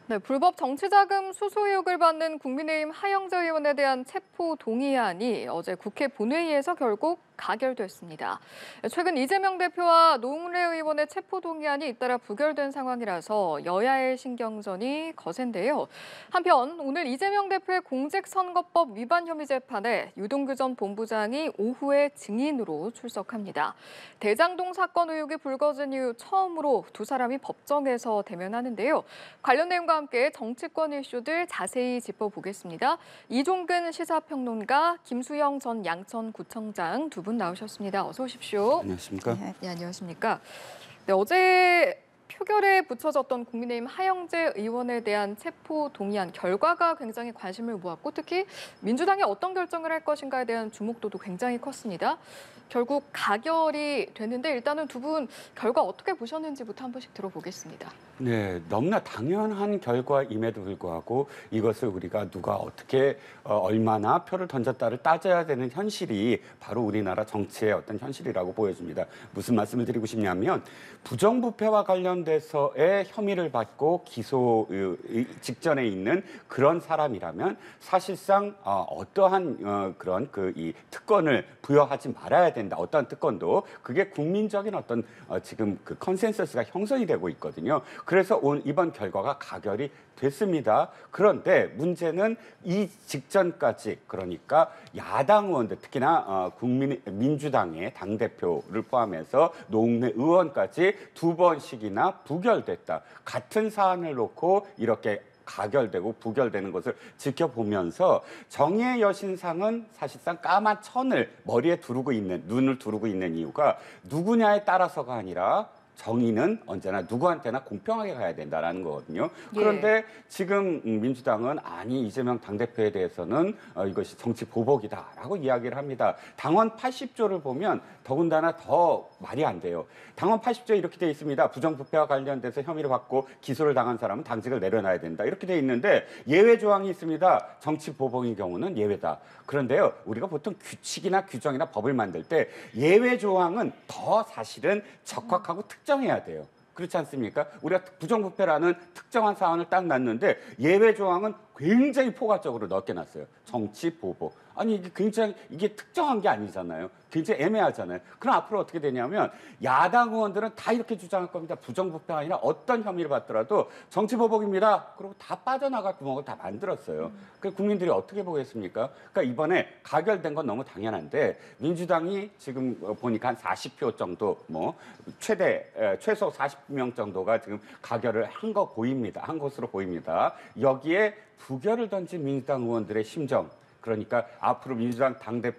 네, 불법 정치자금 수수 의혹을 받는 국민의힘 하영재 의원에 대한 체포 동의안이 어제 국회 본회의에서 결국 가결됐습니다. 최근 이재명 대표와 노웅래 의원의 체포 동의안이 잇따라 부결된 상황이라서 여야의 신경전이 거센데요. 한편 오늘 이재명 대표의 공직선거법 위반 혐의 재판에 유동규 전 본부장이 오후에 증인으로 출석합니다. 대장동 사건 의혹이 불거진 이후 처음으로 두 사람이 법정에서 대면하는데요. 관련 내용과 함께 정치권 이슈들 자세히 짚어보겠습니다. 이종근 시사평론가, 김수영 전 양천구청장 두 분 나오셨습니다. 어서 오십시오. 안녕하십니까? 네, 안녕하십니까? 네, 어제 표결에 붙여졌던 국민의힘 하영재 의원에 대한 체포 동의안 결과가 굉장히 관심을 모았고 특히 민주당이 어떤 결정을 할 것인가에 대한 주목도도 굉장히 컸습니다. 결국 가결이 됐는데 일단은 두 분 결과 어떻게 보셨는지부터 한 번씩 들어보겠습니다. 네, 너무나 당연한 결과임에도 불구하고 이것을 우리가 누가 어떻게 얼마나 표를 던졌다를 따져야 되는 현실이 바로 우리나라 정치의 어떤 현실이라고 보여집니다. 무슨 말씀을 드리고 싶냐면 부정부패와 관련돼서의 혐의를 받고 기소 직전에 있는 그런 사람이라면 사실상 어떠한 그런 이 특권을 부여하지 말아야 된다. 어떠한 특권도 그게 국민적인 어떤 지금 그 컨센서스가 형성이 되고 있거든요. 그래서 이번 결과가 가결이 됐습니다. 그런데 문제는 이 직전까지 그러니까 야당 의원들 특히나 민주당의 당대표를 포함해서 노웅래 의원까지 두 번씩이나 부결됐다. 같은 사안을 놓고 이렇게 가결되고 부결되는 것을 지켜보면서 정의의 여신상은 사실상 까만 천을 머리에 두르고 있는, 눈을 두르고 있는 이유가 누구냐에 따라서가 아니라 정의는 언제나 누구한테나 공평하게 가야 된다는 거거든요. 그런데 지금 민주당은 아니 이재명 당대표에 대해서는 이것이 정치 보복이다라고 이야기를 합니다. 당원 80조를 보면 더군다나 더 말이 안 돼요. 당원 80조에 이렇게 돼 있습니다. 부정부패와 관련돼서 혐의를 받고 기소를 당한 사람은 당직을 내려놔야 된다. 이렇게 돼 있는데 예외 조항이 있습니다. 정치 보복인 경우는 예외다. 그런데요, 우리가 보통 규칙이나 규정이나 법을 만들 때 예외 조항은 더 사실은 적확하고 특정해야 돼요. 그렇지 않습니까? 우리가 부정부패라는 특정한 사안을 딱 놨는데 예외 조항은 굉장히 포괄적으로 넣어놨어요. 정치 보복. 아니 이게 굉장히 이게 특정한 게 아니잖아요. 굉장히 애매하잖아요. 그럼 앞으로 어떻게 되냐면 야당 의원들은 다 이렇게 주장할 겁니다. 부정부패가 아니라 어떤 혐의를 받더라도 정치보복입니다. 그리고 다 빠져나갈 구멍을 다 만들었어요. 그 국민들이 어떻게 보겠습니까? 그러니까 이번에 가결된 건 너무 당연한데 민주당이 지금 보니까 한 40표 정도 최소 40명 정도가 지금 가결을 한 거 보입니다. 한 것으로 보입니다. 여기에 부결을 던진 민주당 의원들의 심정. 그러니까 앞으로 민주당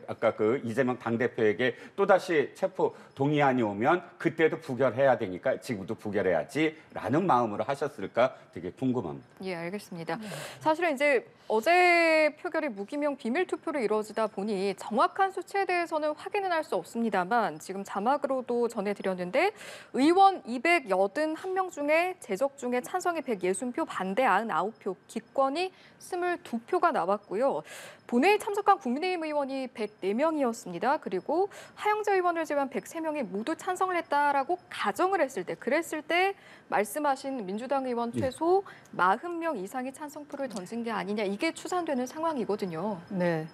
아까 그 이재명 당대표에게 또다시 체포 동의안이 오면 그때도 부결해야 되니까 지금도 부결해야지라는 마음으로 하셨을까 되게 궁금합니다. 예, 알겠습니다. 사실은 이제 어제 표결이 무기명 비밀 투표로 이루어지다 보니 정확한 수치에 대해서는 확인은 할 수 없습니다만 지금 자막으로도 전해드렸는데 의원 281명 중에 제적 중에 찬성이 160표, 반대 99표, 기권이 22표가 나왔고요. 본회의 참석한 국민의힘 의원이 104명이었습니다. 그리고 하영재 의원을 제외한 103명이 모두 찬성을 했다라고 가정을 했을 때, 그랬을 때 말씀하신 민주당 의원 최소 40명 이상이 찬성표를 던진 게 아니냐, 이게 추산되는 상황이거든요. 네,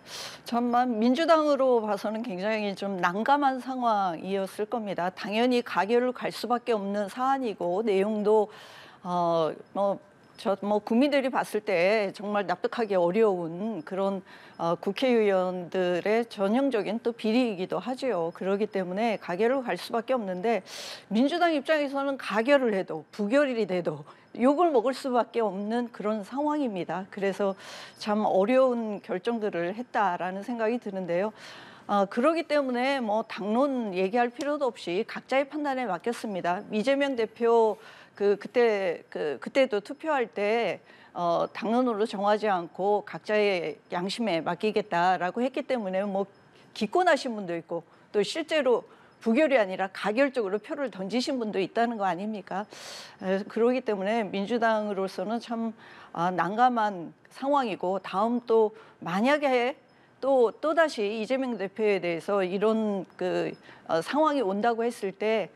정말 민주당으로 봐서는 굉장히 좀 난감한 상황이었을 겁니다. 당연히 가결을 갈 수밖에 없는 사안이고 내용도 국민들이 봤을 때 정말 납득하기 어려운 그런 국회의원들의 전형적인 또 비리이기도 하죠. 그렇기 때문에 가결을 갈 수밖에 없는데 민주당 입장에서는 가결을 해도 부결이 돼도 욕을 먹을 수밖에 없는 그런 상황입니다. 그래서 참 어려운 결정들을 했다라는 생각이 드는데요. 그러기 때문에 당론 얘기할 필요도 없이 각자의 판단에 맡겼습니다. 이재명 대표 그때도 투표할 때 당론으로 정하지 않고 각자의 양심에 맡기겠다라고 했기 때문에 기권하신 분도 있고 또 실제로 부결이 아니라 가결적으로 표를 던지신 분도 있다는 거 아닙니까? 그러기 때문에 민주당으로서는 참 난감한 상황이고 다음 또 만약에 또다시 이재명 대표에 대해서 이런 상황이 온다고 했을 때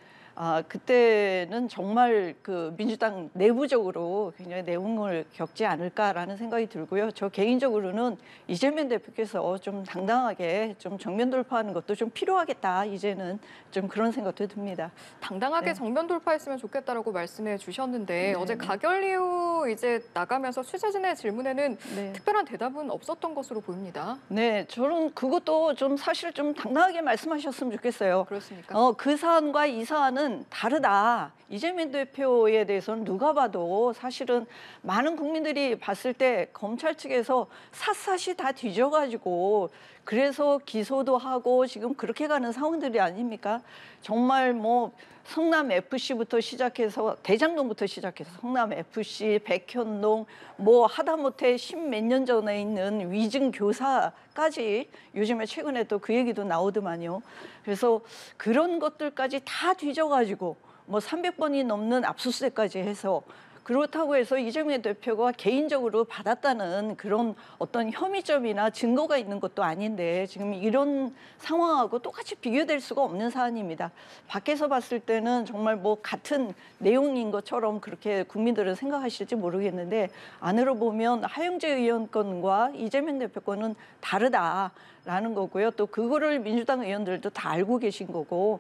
그때는 정말 그 민주당 내부적으로 굉장히 내용을 겪지 않을까라는 생각이 들고요. 저 개인적으로는 이재명 대표께서 좀 당당하게 좀 정면 돌파하는 것도 좀 필요하겠다. 이제는 좀 그런 생각도 듭니다. 당당하게 네. 정면 돌파했으면 좋겠다라고 말씀해 주셨는데 네. 어제 가결 이후 이제 나가면서 취재진의 질문에는 네. 특별한 대답은 없었던 것으로 보입니다. 네, 저는 그것도 좀 사실 좀 당당하게 말씀하셨으면 좋겠어요. 그렇습니까? 그 사안과 이 사안은 다르다. 이재명 대표에 대해서는 누가 봐도 사실은 많은 국민들이 봤을 때 검찰 측에서 샅샅이 다 뒤져가지고 그래서 기소도 하고 지금 그렇게 가는 상황들이 아닙니까? 정말 뭐 성남 FC부터 시작해서 대장동부터 시작해서 성남 FC, 백현동 뭐 하다못해 십몇 년 전에 있는 위증 교사까지 요즘에 최근에 또 그 얘기도 나오더만요. 그래서 그런 것들까지 다 뒤져가지고 뭐 300번이 넘는 압수수색까지 해서 그렇다고 해서 이재명 대표가 개인적으로 받았다는 그런 어떤 혐의점이나 증거가 있는 것도 아닌데 지금 이런 상황하고 똑같이 비교될 수가 없는 사안입니다. 밖에서 봤을 때는 정말 뭐 같은 내용인 것처럼 그렇게 국민들은 생각하실지 모르겠는데 안으로 보면 하영재 의원 건과 이재명 대표 건은 다르다라는 거고요. 또 그거를 민주당 의원들도 다 알고 계신 거고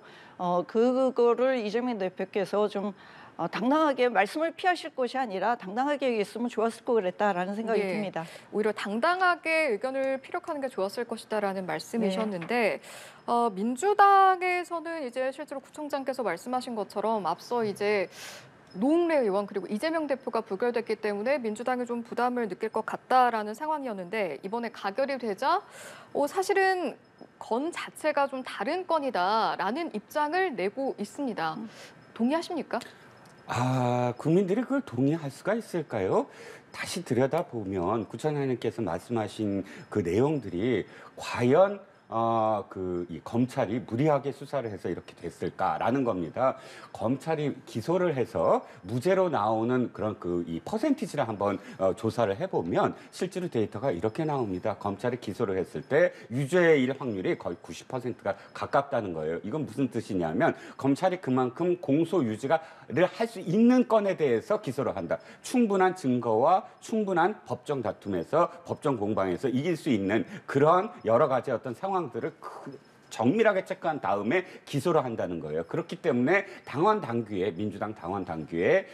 그거를 이재명 대표께서 좀 당당하게 말씀을 피하실 것이 아니라 당당하게 얘기했으면 좋았을 거 그랬다라는 생각이 예. 듭니다. 오히려 당당하게 의견을 피력하는 게 좋았을 것이다라는 말씀이셨는데 민주당에서는 이제 실제로 구청장께서 말씀하신 것처럼 앞서 이제 노웅래 의원 그리고 이재명 대표가 부결됐기 때문에 민주당이 좀 부담을 느낄 것 같다라는 상황이었는데 이번에 가결이 되자 사실은 건 자체가 좀 다른 건이다라는 입장을 내고 있습니다. 동의하십니까? 국민들이 그걸 동의할 수가 있을까요? 다시 들여다보면 구청장님께서 말씀하신 그 내용들이 과연 이 검찰이 무리하게 수사를 해서 이렇게 됐을까라는 겁니다. 검찰이 기소를 해서 무죄로 나오는 그런 이 퍼센티지를 한번 조사를 해보면 실제로 데이터가 이렇게 나옵니다. 검찰이 기소를 했을 때 유죄일 확률이 거의 90%가 가깝다는 거예요. 이건 무슨 뜻이냐면 검찰이 그만큼 공소 유지를 할 수 있는 건에 대해서 기소를 한다. 충분한 증거와 충분한 법정 다툼에서 법정 공방에서 이길 수 있는 그런 여러 가지 어떤 상황들을 정밀하게 체크한 다음에 기소를 한다는 거예요. 그렇기 때문에 당원 당규에 민주당 당원 당규에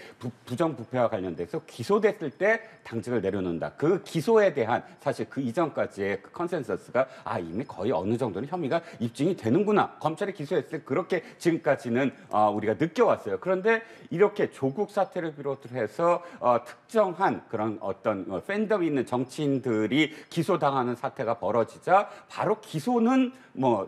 부정부패와 관련돼서 기소됐을 때 당직을 내려놓는다. 그 기소에 대한 사실 그 이전까지의 그 컨센서스가 이미 거의 어느 정도는 혐의가 입증이 되는구나. 검찰이 기소했을 때 그렇게 지금까지는 우리가 느껴왔어요. 그런데 이렇게 조국 사태를 비롯해서 특정한 그런 어떤 팬덤 있는 정치인들이 기소당하는 사태가 벌어지자 바로 기소는 뭐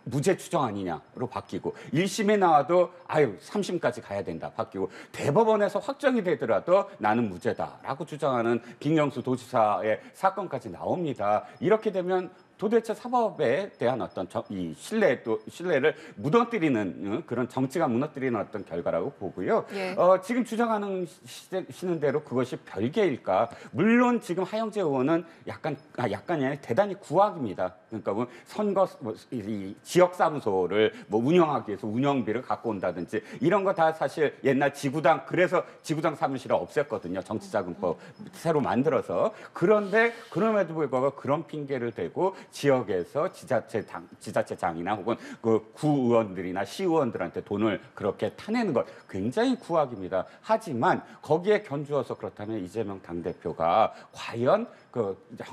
무죄 추정 아니냐로 바뀌고 1심에 나와도 3심까지 가야 된다 바뀌고 대법원에서 확정이 되더라도 나는 무죄다라고 주장하는 김경수 도지사의 사건까지 나옵니다. 이렇게 되면 도대체 사법에 대한 어떤 이 신뢰를 무너뜨리는 그런 정치가 무너뜨리는 어떤 결과라고 보고요. 예. 지금 주장하시는 대로 그것이 별개일까? 물론 지금 하영재 의원은 약간이 아니라 대단히 구악입니다. 그러니까 뭐 선거 이 지역 사무소를 뭐 운영하기 위해서 운영비를 갖고 온다든지 이런 거 다 사실 옛날 지구당 그래서 지구당 사무실을 없앴거든요. 정치자금법 새로 만들어서. 그런데 그럼에도 불구하고 그런 핑계를 대고 지역에서 지자체장이나 혹은 그 구의원들이나 시의원들한테 돈을 그렇게 타내는 것 굉장히 구악입니다. 하지만 거기에 견주어서 그렇다면 이재명 당대표가 과연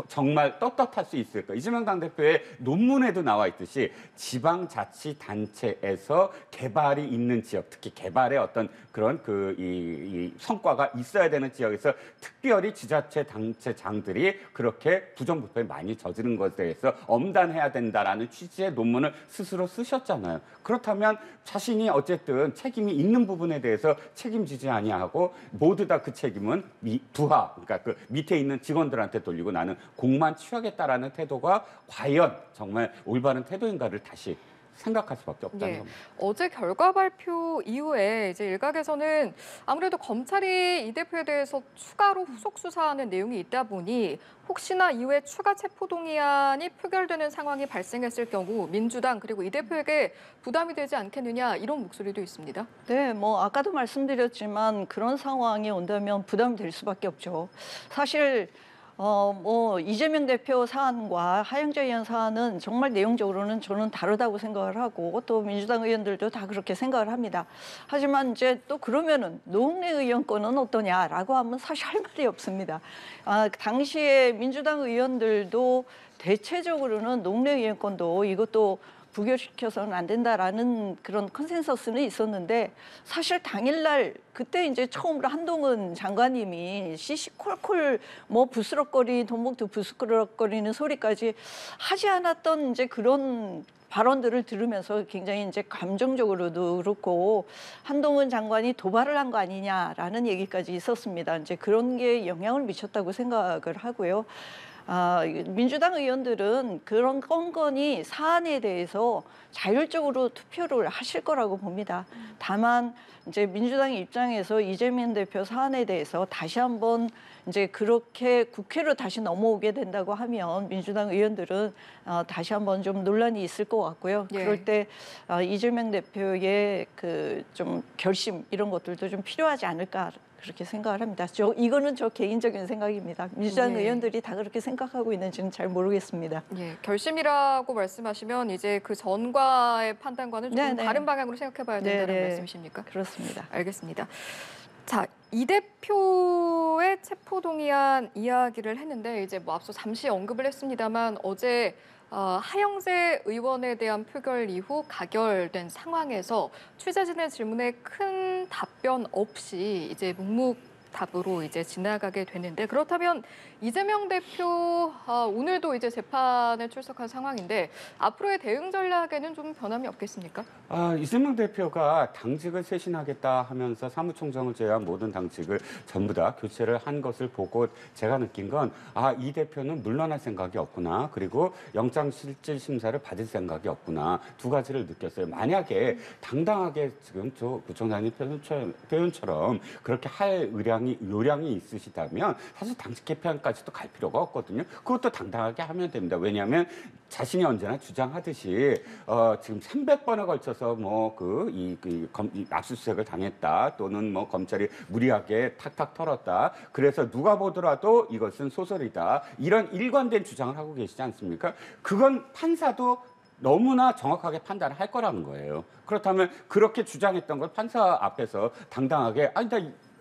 정말 떳떳할 수 있을까? 이재명 당대표의 논문에도 나와 있듯이 지방자치단체에서 개발이 있는 지역, 특히 개발의 어떤 그런 이 성과가 있어야 되는 지역에서 특별히 지자체단체장들이 그렇게 부정부패를 많이 저지른 것에 대해서 엄단해야 된다라는 취지의 논문을 스스로 쓰셨잖아요. 그렇다면 자신이 어쨌든 책임이 있는 부분에 대해서 책임지지 아니하고 모두 다 그 책임은 부하, 그러니까 그 밑에 있는 직원들한테 돌리고 나는 공만 취하겠다라는 태도가 과연 정말 올바른 태도인가를 다시 생각할 수밖에 없다는 예. 겁니다. 어제 결과 발표 이후에 이제 일각에서는 아무래도 검찰이 이 대표에 대해서 추가로 후속 수사하는 내용이 있다 보니 혹시나 이후에 추가 체포동의안이 표결되는 상황이 발생했을 경우 민주당 그리고 이 대표에게 부담이 되지 않겠느냐 이런 목소리도 있습니다. 네, 뭐 아까도 말씀드렸지만 그런 상황이 온다면 부담이 될 수밖에 없죠. 사실 뭐 이재명 대표 사안과 하영재 의원 사안은 정말 내용적으로는 저는 다르다고 생각을 하고 또 민주당 의원들도 다 그렇게 생각을 합니다. 하지만 이제 또 그러면은 노웅래 의원 건은 어떠냐라고 하면 사실 할 말이 없습니다. 당시에 민주당 의원들도 대체적으로는 노웅래 의원 건도 이것도 부결시켜서는 안 된다라는 그런 컨센서스는 있었는데 사실 당일날 그때 이제 처음으로 한동훈 장관님이 시시콜콜 뭐 부스럭거리 돈봉투 부스럭거리는 소리까지 하지 않았던 이제 그런 발언들을 들으면서 굉장히 이제 감정적으로도 그렇고 한동훈 장관이 도발을 한 거 아니냐라는 얘기까지 있었습니다. 이제 그런 게 영향을 미쳤다고 생각을 하고요. 민주당 의원들은 그런 건건이 사안에 대해서 자율적으로 투표를 하실 거라고 봅니다. 다만 이제 민주당의 입장에서 이재명 대표 사안에 대해서 다시 한번 이제 그렇게 국회로 다시 넘어오게 된다고 하면 민주당 의원들은 다시 한번 좀 논란이 있을 것 같고요. 예. 그럴 때 이재명 대표의 그 좀 결심 이런 것들도 좀 필요하지 않을까. 그렇게 생각을 합니다. 이거는 저 개인적인 생각입니다. 민주당 예. 의원들이 다 그렇게 생각하고 있는지는 잘 모르겠습니다. 예, 결심이라고 말씀하시면 이제 그 전과의 판단과는 조금 네네. 다른 방향으로 생각해봐야 된다는 네네. 말씀이십니까? 그렇습니다. 알겠습니다. 자, 이 대표의 체포동의안 이야기를 했는데 이제 뭐 앞서 잠시 언급을 했습니다만 어제 하영재 의원에 대한 표결 이후 가결된 상황에서 취재진의 질문에 큰 답변 없이 이제 묵묵답으로 이제 지나가게 되는데 그렇다면 이재명 대표 오늘도 이제 재판에 출석한 상황인데 앞으로의 대응 전략에는 좀 변함이 없겠습니까? 이재명 대표가 당직을 쇄신하겠다 하면서 사무총장을 제외한 모든 당직을 전부 다 교체를 한 것을 보고 제가 느낀 건 이 대표는 물러날 생각이 없구나. 그리고 영장실질심사를 받을 생각이 없구나. 두 가지를 느꼈어요. 만약에 당당하게 지금 조 구청장님 표현처럼 그렇게 할 요량이 있으시다면 사실 당직 개편까지도 갈 필요가 없거든요. 그것도 당당하게 하면 됩니다. 왜냐하면 자신이 언제나 주장하듯이 지금 300번에 걸쳐서 이 압수수색을 당했다 또는 뭐 검찰이 무리하게 탁탁 털었다. 그래서 누가 보더라도 이것은 소설이다. 이런 일관된 주장을 하고 계시지 않습니까? 그건 판사도 너무나 정확하게 판단을 할 거라는 거예요. 그렇다면 그렇게 주장했던 걸 판사 앞에서 당당하게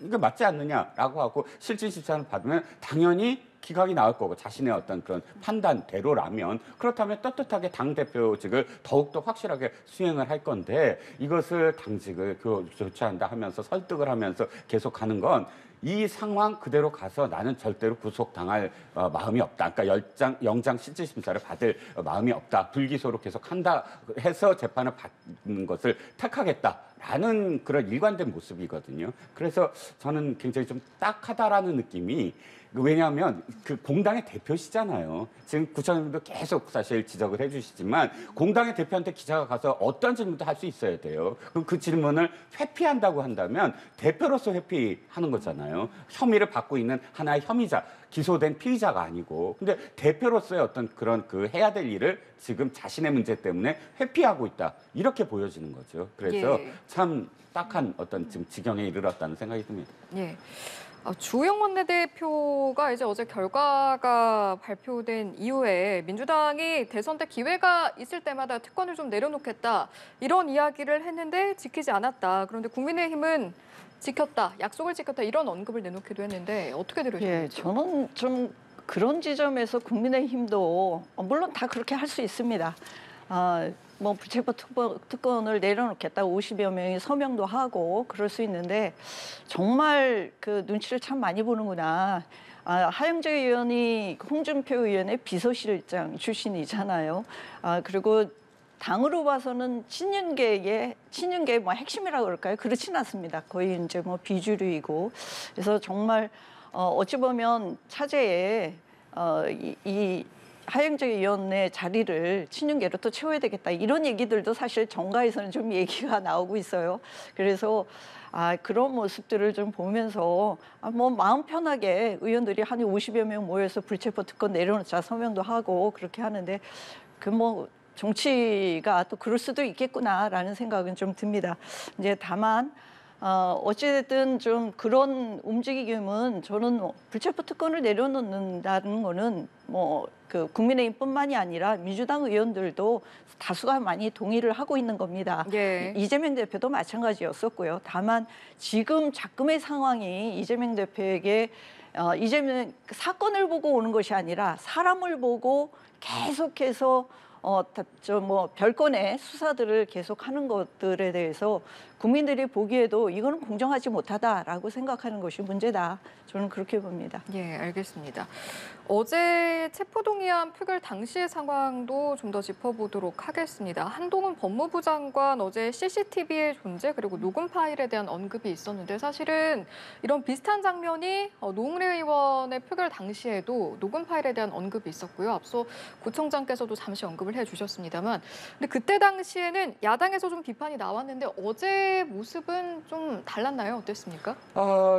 이거 맞지 않느냐라고 하고 실질심사를 받으면 당연히 기각이 나올 거고 자신의 어떤 그런 판단대로라면 그렇다면 떳떳하게 당대표직을 더욱더 확실하게 수행을 할 건데 이것을 당직을 교체한다 하면서 설득을 하면서 계속 가는 건 이 상황 그대로 가서 나는 절대로 구속당할 마음이 없다. 그러니까 영장 실질심사를 받을 마음이 없다. 불기소로 계속 한다 해서 재판을 받는 것을 택하겠다라는 그런 일관된 모습이거든요. 그래서 저는 굉장히 좀 딱하다라는 느낌이 왜냐하면 그 공당의 대표시잖아요. 지금 구청장님도 계속 사실 지적을 해주시지만 공당의 대표한테 기자가 가서 어떤 질문도 할 수 있어야 돼요. 그럼 그 질문을 회피한다고 한다면 대표로서 회피하는 거잖아요. 혐의를 받고 있는 하나의 혐의자, 기소된 피의자가 아니고. 근데 대표로서의 어떤 그런 해야 될 일을 지금 자신의 문제 때문에 회피하고 있다. 이렇게 보여지는 거죠. 그래서 예. 참 딱한 어떤 지금 지경에 이르렀다는 생각이 듭니다. 예. 주호영 원내대표가 이제 어제 결과가 발표된 이후에 민주당이 대선 때 기회가 있을 때마다 특권을 좀 내려놓겠다 이런 이야기를 했는데 지키지 않았다. 그런데 국민의힘은 지켰다, 약속을 지켰다 이런 언급을 내놓기도 했는데 어떻게 들으셨나요? 예, 저는 좀 그런 지점에서 국민의힘도 물론 다 그렇게 할 수 있습니다. 뭐 불체포 특권을 내려놓겠다 50여 명이 서명도 하고 그럴 수 있는데 정말 그 눈치를 참 많이 보는구나. 하영재 의원이 홍준표 의원의 비서실장 출신이잖아요. 그리고 당으로 봐서는 친윤계의 뭐 핵심이라고 그럴까요? 그렇진 않습니다. 거의 이제 뭐 비주류이고 그래서 정말 어찌 보면 차제에 이 하영재위원회 자리를 친윤계로 또 채워야 되겠다 이런 얘기들도 사실 정가에서는 좀 얘기가 나오고 있어요. 그래서 그런 모습들을 좀 보면서 뭐 마음 편하게 의원들이 한 50여 명 모여서 불체포 특권 내려놓자 서명도 하고 그렇게 하는데 그 뭐 정치가 또 그럴 수도 있겠구나라는 생각은 좀 듭니다. 이제 다만 어찌됐든 좀 그런 움직임은 저는 불체포 특권을 내려놓는다는 거는 뭐 그 국민의힘뿐만이 아니라 민주당 의원들도 다수가 많이 동의를 하고 있는 겁니다. 예. 이재명 대표도 마찬가지였었고요. 다만 지금 작금의 상황이 이재명 대표에게 이재명 사건을 보고 오는 것이 아니라 사람을 보고 계속해서 뭐 별건의 수사들을 계속하는 것들에 대해서 국민들이 보기에도 이거는 공정하지 못하다라고 생각하는 것이 문제다. 저는 그렇게 봅니다. 예, 알겠습니다. 어제 체포동의안 표결 당시의 상황도 좀 더 짚어보도록 하겠습니다. 한동훈 법무부 장관 어제 CCTV의 존재 그리고 녹음 파일에 대한 언급이 있었는데 사실은 이런 비슷한 장면이 노웅래 의원의 표결 당시에도 녹음 파일에 대한 언급이 있었고요. 앞서 구청장께서도 잠시 언급을 해주셨습니다만 근데 그때 당시에는 야당에서 좀 비판이 나왔는데 어제 모습은 좀 달랐나요? 어땠습니까?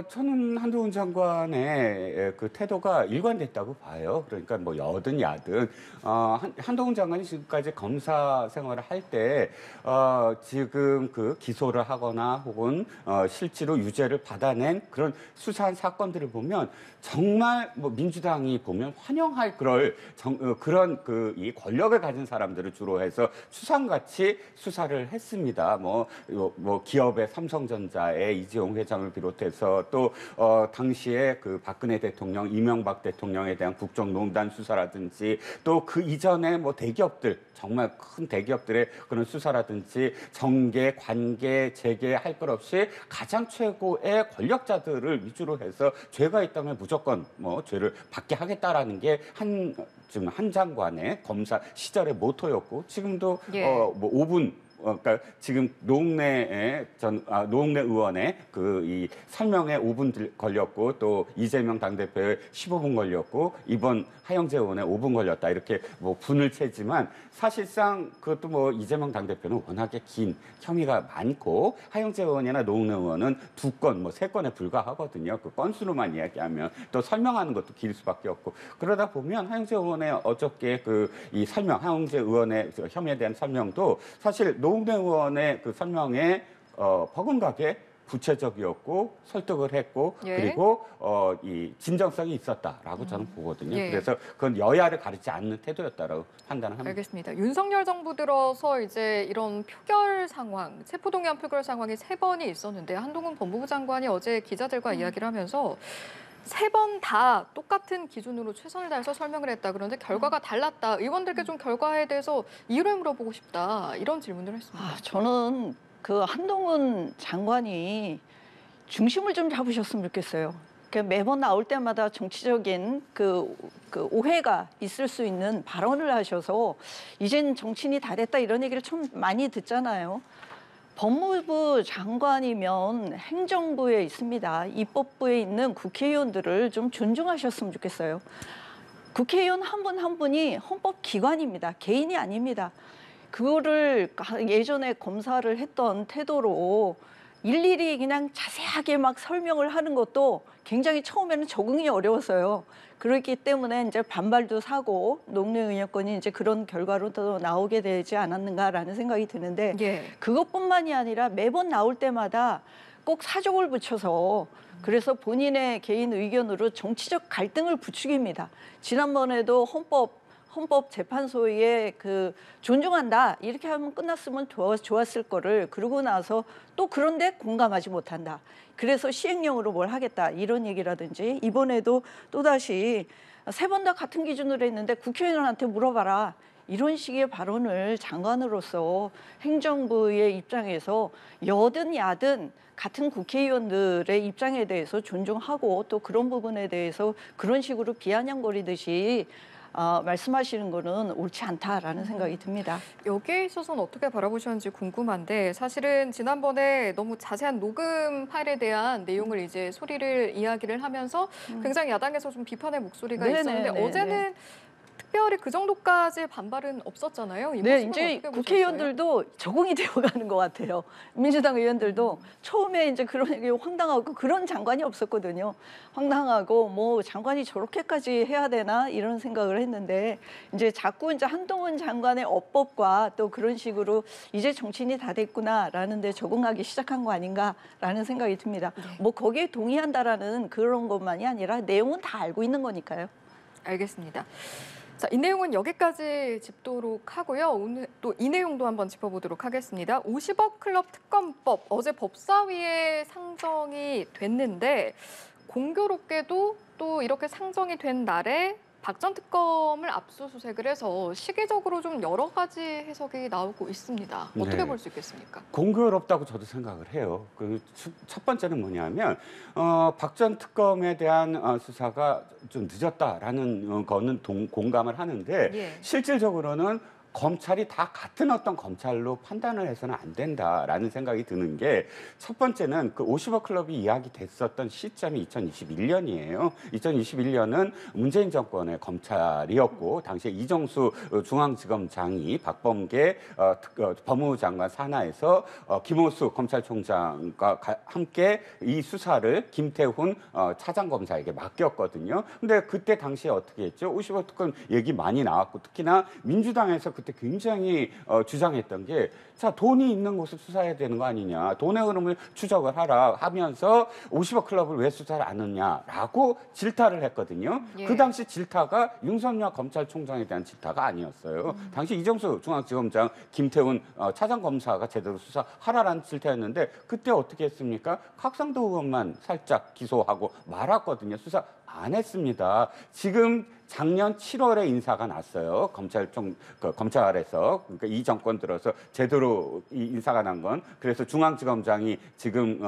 저는 한동훈 장관의 그 태도가 일관됐다고 봐요. 그러니까 뭐 여든 야든 한동훈 장관이 지금까지 검사 생활을 할 때 지금 그 기소를 하거나 혹은 실제로 유죄를 받아낸 그런 수사한 사건들을 보면 정말 뭐 민주당이 보면 환영할 그런 그 이 권력을 가진 사람들을 주로 해서 추상같이 수사를 했습니다. 뭐 기업의 삼성전자의 이재용 회장을 비롯해서 또 당시에 그 박근혜 대통령, 이명박 대통령에 대한 국정농단 수사라든지 또 그 이전에 뭐 대기업들 정말 큰 대기업들의 그런 수사라든지 정계, 관계, 재계 할 것 없이 가장 최고의 권력자들을 위주로 해서 죄가 있다면 무조건 뭐 죄를 받게 하겠다라는 게 지금 한 장관의 검사 시절의 모토였고 지금도 예. 뭐 5분 그러니까 지금 노웅래 의원의 그 이 설명에 5분 걸렸고 또 이재명 당대표에 15분 걸렸고 이번 하영재 의원에 5분 걸렸다 이렇게 뭐 분을 채지만 사실상 그것도 뭐 이재명 당대표는 워낙에 긴 혐의가 많고 하영재 의원이나 노웅래 의원은 2건 뭐 3건에 불과하거든요. 그 건수로만 이야기하면 또 설명하는 것도 길 수밖에 없고 그러다 보면 하영재 의원의 어저께 그 이 설명 하영재 의원의 혐의에 대한 설명도 사실 노웅래 의원의 그 설명에 버금가게 구체적이었고 설득을 했고 예. 그리고 이 진정성이 있었다라고 저는 보거든요. 예. 그래서 그건 여야를 가리지 않는 태도였다라고 판단합니다. 알겠습니다. 윤석열 정부 들어서 이제 이런 표결 상황, 체포동의안 표결 상황이 3번이 있었는데 한동훈 법무부 장관이 어제 기자들과 이야기를 하면서 3번 다 똑같은 기준으로 최선을 다해서 설명을 했다. 그런데 결과가 달랐다. 의원들께 좀 결과에 대해서 이유를 물어보고 싶다. 이런 질문을 했습니다. 저는 그 한동훈 장관이 중심을 좀 잡으셨으면 좋겠어요. 그러니까 매번 나올 때마다 정치적인 그 오해가 있을 수 있는 발언을 하셔서 이젠 정치인이 다 됐다 이런 얘기를 참 많이 듣잖아요. 법무부 장관이면 행정부에 있습니다. 입법부에 있는 국회의원들을 좀 존중하셨으면 좋겠어요. 국회의원 한 분 한 분이 헌법기관입니다. 개인이 아닙니다. 그거를 예전에 검사를 했던 태도로 일일이 그냥 자세하게 막 설명을 하는 것도 굉장히 처음에는 적응이 어려웠어요. 그렇기 때문에 이제 반발도 사고 노웅래 의원권이 이제 그런 결과로 또 나오게 되지 않았는가라는 생각이 드는데 예. 그것뿐만이 아니라 매번 나올 때마다 꼭 사족을 붙여서 그래서 본인의 개인 의견으로 정치적 갈등을 부추깁니다. 지난번에도 헌법재판소에 그 존중한다 이렇게 하면 끝났으면 좋았을 거를 그러고 나서 또 그런데 공감하지 못한다. 그래서 시행령으로 뭘 하겠다 이런 얘기라든지 이번에도 또다시 3번 다 같은 기준으로 했는데 국회의원한테 물어봐라. 이런 식의 발언을 장관으로서 행정부의 입장에서 여든 야든 같은 국회의원들의 입장에 대해서 존중하고 또 그런 부분에 대해서 그런 식으로 비아냥거리듯이 말씀하시는 거는 옳지 않다라는 생각이 듭니다. 여기에 있어서는 어떻게 바라보셨는지 궁금한데 사실은 지난번에 너무 자세한 녹음 파일에 대한 내용을 이제 소리를 이야기를 하면서 굉장히 야당에서 좀 비판의 목소리가 네네, 있었는데 네네. 어제는 특별히 그 정도까지 반발은 없었잖아요. 이 네, 모습은 이제 어떻게 보셨어요? 국회의원들도 적응이 되어가는 것 같아요. 민주당 의원들도 처음에 이제 그런 얘기 황당하고 그런 장관이 없었거든요. 황당하고 뭐 장관이 저렇게까지 해야 되나 이런 생각을 했는데 이제 자꾸 이제 한동훈 장관의 어법과 또 그런 식으로 이제 정치인이 다 됐구나라는 데 적응하기 시작한 거 아닌가라는 생각이 듭니다. 뭐 거기에 동의한다라는 그런 것만이 아니라 내용은 다 알고 있는 거니까요. 알겠습니다. 자, 이 내용은 여기까지 짚도록 하고요. 오늘 또 이 내용도 한번 짚어보도록 하겠습니다. 50억 클럽 특검법 어제 법사위에 상정이 됐는데 공교롭게도 또 이렇게 상정이 된 날에 박 전 특검을 압수수색을 해서 시기적으로 좀 여러 가지 해석이 나오고 있습니다. 어떻게 네. 볼 수 있겠습니까? 공교롭다고 저도 생각을 해요. 그 첫 번째는 뭐냐면 박 전 특검에 대한 수사가 좀 늦었다라는 거는 공감을 하는데 예. 실질적으로는 검찰이 다 같은 어떤 검찰로 판단을 해서는 안 된다라는 생각이 드는 게 첫 번째는 그 50억 클럽이 이야기됐었던 시점이 2021년이에요. 2021년은 문재인 정권의 검찰이었고 당시에 이정수 중앙지검장이 박범계 법무장관 산하에서 김호수 검찰총장과 함께 이 수사를 김태훈 차장검사에게 맡겼거든요. 근데 그때 당시에 어떻게 했죠? 50억 특검 얘기 많이 나왔고 특히나 민주당에서 그때 굉장히 주장했던 게 자, 돈이 있는 곳을 수사해야 되는 거 아니냐. 돈의 흐름을 추적을 하라 하면서 50억 클럽을 왜 수사를 안 하냐라고 질타를 했거든요. 예. 그 당시 질타가 윤석열 검찰총장에 대한 질타가 아니었어요. 당시 이정수 중앙지검장 김태훈 차장검사가 제대로 수사하라라는 질타였는데 그때 어떻게 했습니까? 각상도 의원만 살짝 기소하고 말았거든요. 수사 안 했습니다. 지금 작년 7월에 인사가 났어요. 검찰에서 그러니까 이 정권 들어서 제대로 이 인사가 난 건 그래서 중앙지검장이 지금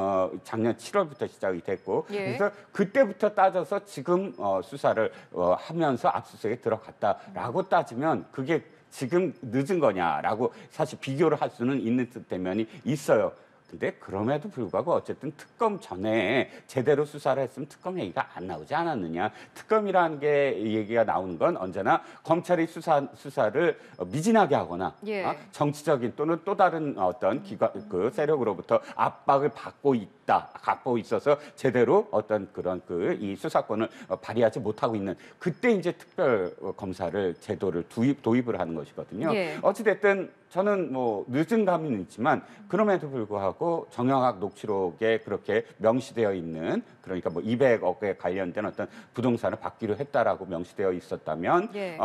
작년 7월부터 시작이 됐고 예. 그래서 그때부터 따져서 지금 수사를 하면서 압수수색에 들어갔다라고 따지면 그게 지금 늦은 거냐라고 사실 비교를 할 수는 있는 대면이 있어요. 근데 그럼에도 불구하고 어쨌든 특검 전에 제대로 수사를 했으면 특검 얘기가 안 나오지 않았느냐. 특검이라는 게 얘기가 나오는 건 언제나 검찰이 수사를 미진하게 하거나 예. 정치적인 또는 또 다른 어떤 기관 그 세력으로부터 압박을 받고 있어서 제대로 어떤 그런 이 수사권을 발휘하지 못하고 있는 그때 이제 특별 검사를 제도를 도입을 하는 것이거든요. 예. 어찌됐든 저는 뭐 늦은 감은 있지만 그럼에도 불구하고 정영학 녹취록에 그렇게 명시되어 있는 그러니까 뭐 200억에 관련된 어떤 부동산을 받기로 했다라고 명시되어 있었다면 예.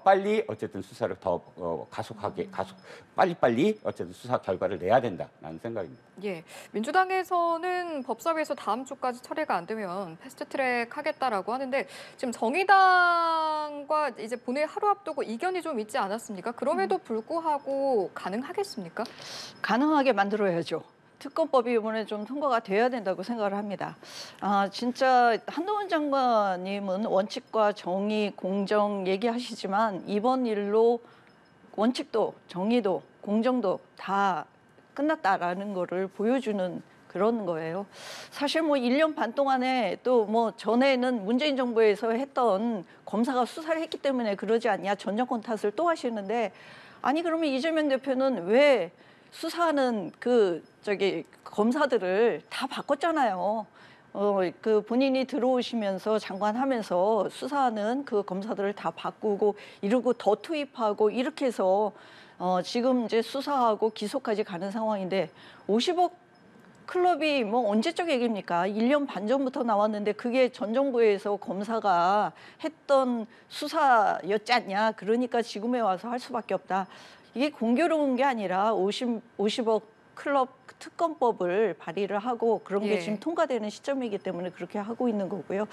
빨리 어쨌든 수사를 더 빨리 어쨌든 수사 결과를 내야 된다라는 생각입니다. 예, 민주당에서는 법사위에서 다음 주까지 처리가 안 되면 패스트트랙 하겠다라고 하는데 지금 정의당과 이제 본회의 하루 앞두고 이견이 좀 있지 않았습니까? 그럼에도 불구하고 가능하겠습니까? 가능하게 만들어야죠. 특검법이 이번에 좀 통과가 돼야 된다고 생각을 합니다. 진짜 한동훈 장관님은 원칙과 정의, 공정 얘기하시지만 이번 일로 원칙도, 정의도, 공정도 다 끝났다라는 거를 보여주는 그런 거예요. 사실 뭐 1년 반 동안에 또 뭐 전에는 문재인 정부에서 했던 검사가 수사를 했기 때문에 그러지 않냐 전 정권 탓을 또 하시는데 아니 그러면 이재명 대표는 왜 수사하는 검사들을 다 바꿨잖아요. 그 본인이 들어오시면서 장관하면서 수사하는 그 검사들을 다 바꾸고 이러고 더 투입하고 이렇게 해서 지금 이제 수사하고 기소까지 가는 상황인데 50억 클럽이 뭐 언제적 얘기입니까? 1년 반 전부터 나왔는데 그게 전 정부에서 검사가 했던 수사였지 않냐. 그러니까 지금에 와서 할 수밖에 없다. 이게 공교로운 게 아니라 50억 클럽 특검법을 발의를 하고 그런 게 예. 지금 통과되는 시점이기 때문에 그렇게 하고 있는 거고요.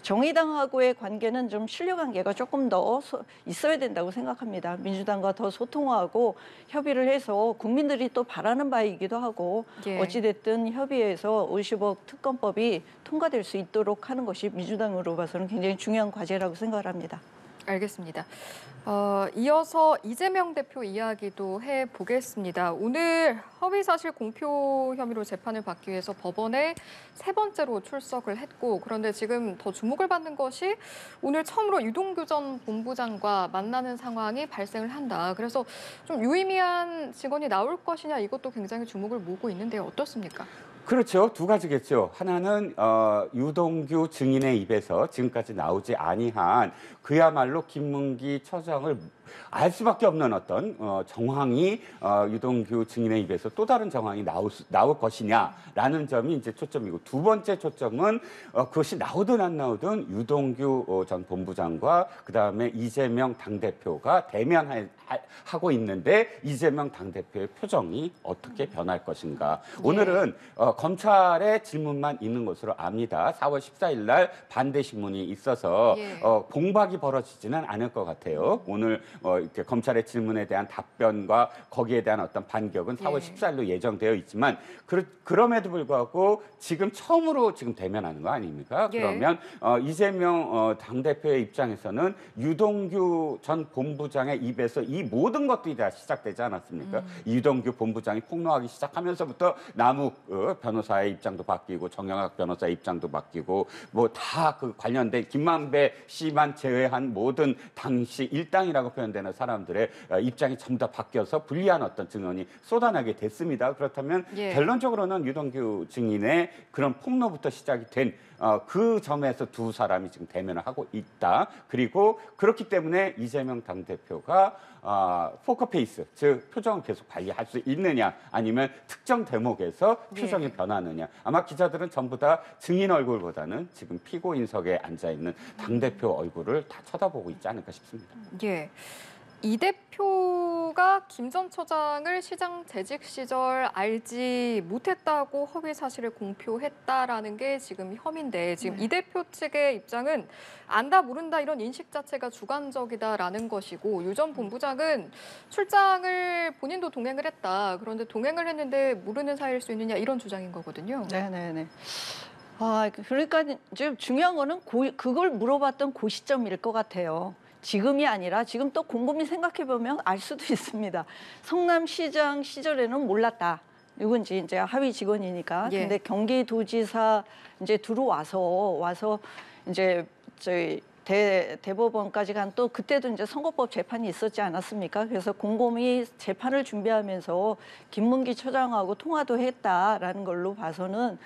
정의당하고의 관계는 좀 신뢰 관계가 조금 더 있어야 된다고 생각합니다. 민주당과 더 소통하고 협의를 해서 국민들이 또 바라는 바이기도 하고 예. 어찌됐든 협의해서 50억 특검법이 통과될 수 있도록 하는 것이 민주당으로 봐서는 굉장히 중요한 과제라고 생각을 합니다. 알겠습니다. 이어서 이재명 대표 이야기도 해보겠습니다. 오늘 허위사실 공표 혐의로 재판을 받기 위해서 법원에 세 번째로 출석을 했고, 그런데 지금 더 주목을 받는 것이 오늘 처음으로 유동규 전 본부장과 만나는 상황이 발생을 한다. 그래서 좀 유의미한 증언이 나올 것이냐, 이것도 굉장히 주목을 모으고 있는데요. 어떻습니까? 그렇죠. 두 가지겠죠. 하나는 유동규 증인의 입에서 지금까지 나오지 아니한 그야말로 김문기 처장을 알 수밖에 없는 어떤 정황이 유동규 증인의 입에서 또 다른 정황이 나올 것이냐라는 점이 이제 초점이고, 두 번째 초점은 그것이 나오든 안 나오든 유동규 전 본부장과 그다음에 이재명 당대표가 대면하고 있는데 이재명 당대표의 표정이 어떻게 변할 것인가. 오늘은 검찰의 질문만 있는 것으로 압니다. 4월 14일 날 반대 신문이 있어서 공박이 벌어지지는 않을 것 같아요. 오늘 이렇게 검찰의 질문에 대한 답변과 거기에 대한 어떤 반격은 4월 14일로 예정되어 있지만 그럼에도 불구하고 지금 처음으로 지금 대면하는 거 아닙니까? 그러면 이재명 당대표의 입장에서는 유동규 전 본부장의 입에서 이 모든 것들이 다 시작되지 않았습니까? 유동규 본부장이 폭로하기 시작하면서부터 남욱 변호사의 입장도 바뀌고 정영학 변호사의 입장도 바뀌고 뭐 다 그 관련된 김만배 씨만 제외한 모든 당시 일당이라고 표현되는 사람들의 입장이 전부 다 바뀌어서 불리한 어떤 증언이 쏟아나게 됐습니다. 그렇다면 결론적으로는 유동규 증인의 그런 폭로부터 시작이 된 그 점에서 두 사람이 지금 대면을 하고 있다. 그리고 그렇기 때문에 이재명 당대표가 포커페이스, 즉 표정을 계속 관리할 수 있느냐, 아니면 특정 대목에서 표정이 변하느냐. 아마 기자들은 전부 다 증인 얼굴보다는 지금 피고인석에 앉아있는 당대표 얼굴을 다 쳐다보고 있지 않을까 싶습니다. 이 대표가 김 전 처장을 시장 재직 시절 알지 못했다고 허위 사실을 공표했다라는 게 지금 혐의인데, 지금 이 대표 측의 입장은 안다 모른다 이런 인식 자체가 주관적이다라는 것이고, 유 전 본부장은 출장을 본인도 동행을 했다. 그런데 동행을 했는데 모르는 사이일 수 있느냐, 이런 주장인 거거든요. 네네네. 그러니까 지금 중요한 거는 그걸 물어봤던 그 시점일 것 같아요. 지금이 아니라 지금 또 곰곰이 생각해 보면 알 수도 있습니다. 성남시장 시절에는 몰랐다. 누군지 이제 하위 직원이니까. 근데 경기도지사 이제 와서 이제 저희 대법원까지 간 또 그때도 이제 선거법 재판이 있었지 않았습니까? 그래서 곰곰이 재판을 준비하면서 김문기 처장하고 통화도 했다라는 걸로 봐서는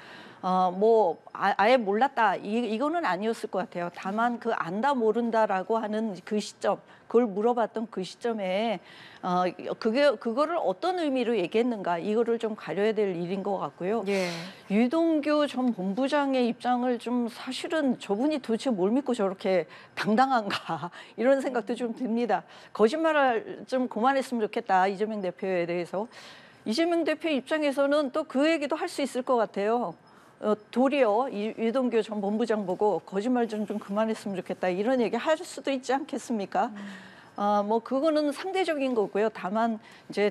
아예 몰랐다 이거는 아니었을 것 같아요. 다만 그 안다 모른다라고 하는 그 시점, 그걸 물어봤던 그 시점에 그거를 어떤 의미로 얘기했는가, 이거를 좀 가려야 될 일인 것 같고요. 유동규 전 본부장의 입장을 좀 사실은 저분이 도대체 뭘 믿고 저렇게 당당한가 이런 생각도 좀 듭니다. 거짓말을 좀 그만했으면 좋겠다, 이재명 대표에 대해서. 이재명 대표 입장에서는 또 그 얘기도 할 수 있을 것 같아요. 도리어 유동규 전 본부장 보고 거짓말 좀 그만했으면 좋겠다, 이런 얘기 할 수도 있지 않겠습니까? 그거는 상대적인 거고요. 다만 이제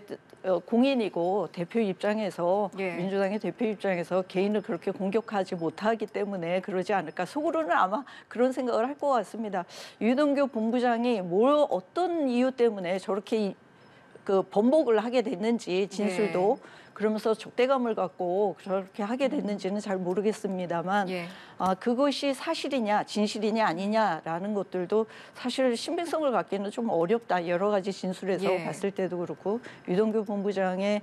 공인이고 대표 입장에서 민주당의 대표 입장에서 개인을 그렇게 공격하지 못하기 때문에 그러지 않을까. 속으로는 아마 그런 생각을 할 것 같습니다. 유동규 본부장이 어떤 이유 때문에 저렇게 그 번복을 하게 됐는지 진술도 그러면서 적대감을 갖고 저렇게 하게 됐는지는 잘 모르겠습니다만 그것이 사실이냐 진실이냐 아니냐라는 것들도 사실 신빙성을 갖기는 좀 어렵다. 여러 가지 진술에서 봤을 때도 그렇고, 유동규 본부장의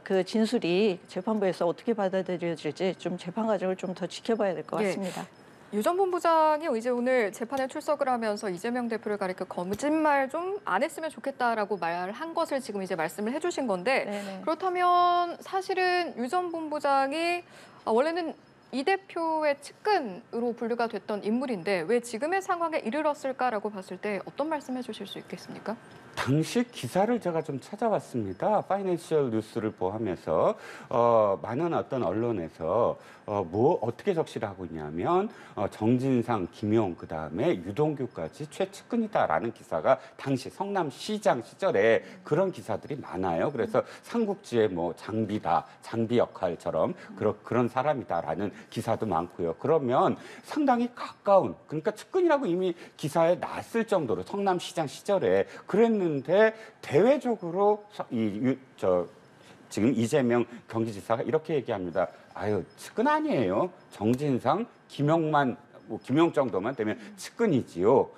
그 진술이 재판부에서 어떻게 받아들여질지 좀 재판 과정을 좀 더 지켜봐야 될 것 같습니다. 유 전 본부장이 이제 오늘 재판에 출석을 하면서 이재명 대표를 가리켜 거짓말 좀 안 했으면 좋겠다라고 말한 것을 지금 이제 말씀을 해주신 건데, 그렇다면 사실은 유 전 본부장이 원래는 이 대표의 측근으로 분류가 됐던 인물인데 왜 지금의 상황에 이르렀을까라고 봤을 때 어떤 말씀 해주실 수 있겠습니까? 당시 기사를 제가 좀 찾아봤습니다. 파이낸셜 뉴스를 보면서 많은 어떤 언론에서 어떻게 적시를 하고 있냐면 정진상, 김용, 그다음에 유동규까지 최측근이다라는 기사가 당시 성남시장 시절에 그런 기사들이 많아요. 그래서 삼국지의 뭐 장비다, 장비 역할처럼 그런 사람이다라는 기사도 많고요. 그러면 상당히 가까운, 그러니까 측근이라고 이미 기사에 났을 정도로 성남시장 시절에 그랬는데 대외적으로 지금 이재명 경기지사가 이렇게 얘기합니다. 아유, 측근 아니에요. 정진상, 김용만, 김용 정도만 되면 측근이지요.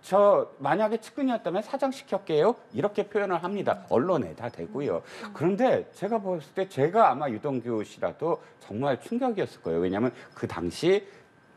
저 만약에 측근이었다면 사장시켰게요. 이렇게 표현을 합니다. 언론에 다 되고요. 그런데 제가 봤을 때 제가 아마 유동규 씨라도 정말 충격이었을 거예요. 왜냐하면 그 당시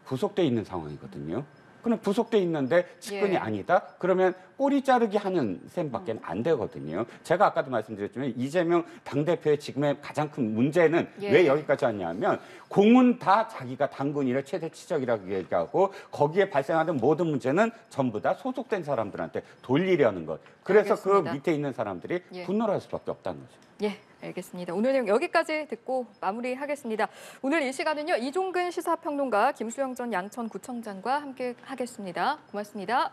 부속돼 있는 상황이거든요. 그럼 부속돼 있는데 측근이 예. 아니다? 그러면 꼬리 자르기 하는 셈밖에 안 되거든요. 제가 아까도 말씀드렸지만 이재명 당대표의 지금의 가장 큰 문제는 예. 왜 여기까지 왔냐면 공은 다 자기가 당군 일의 최대 치적이라고 얘기하고 거기에 발생하는 모든 문제는 전부 다 소속된 사람들한테 돌리려는 것. 그래서 알겠습니다. 그 밑에 있는 사람들이 예. 분노를 할 수밖에 없다는 거죠. 예, 알겠습니다. 오늘 내용 여기까지 듣고 마무리하겠습니다. 오늘 이 시간은요, 이종근 시사평론가, 김수영 전 양천구청장과 함께 하겠습니다. 고맙습니다.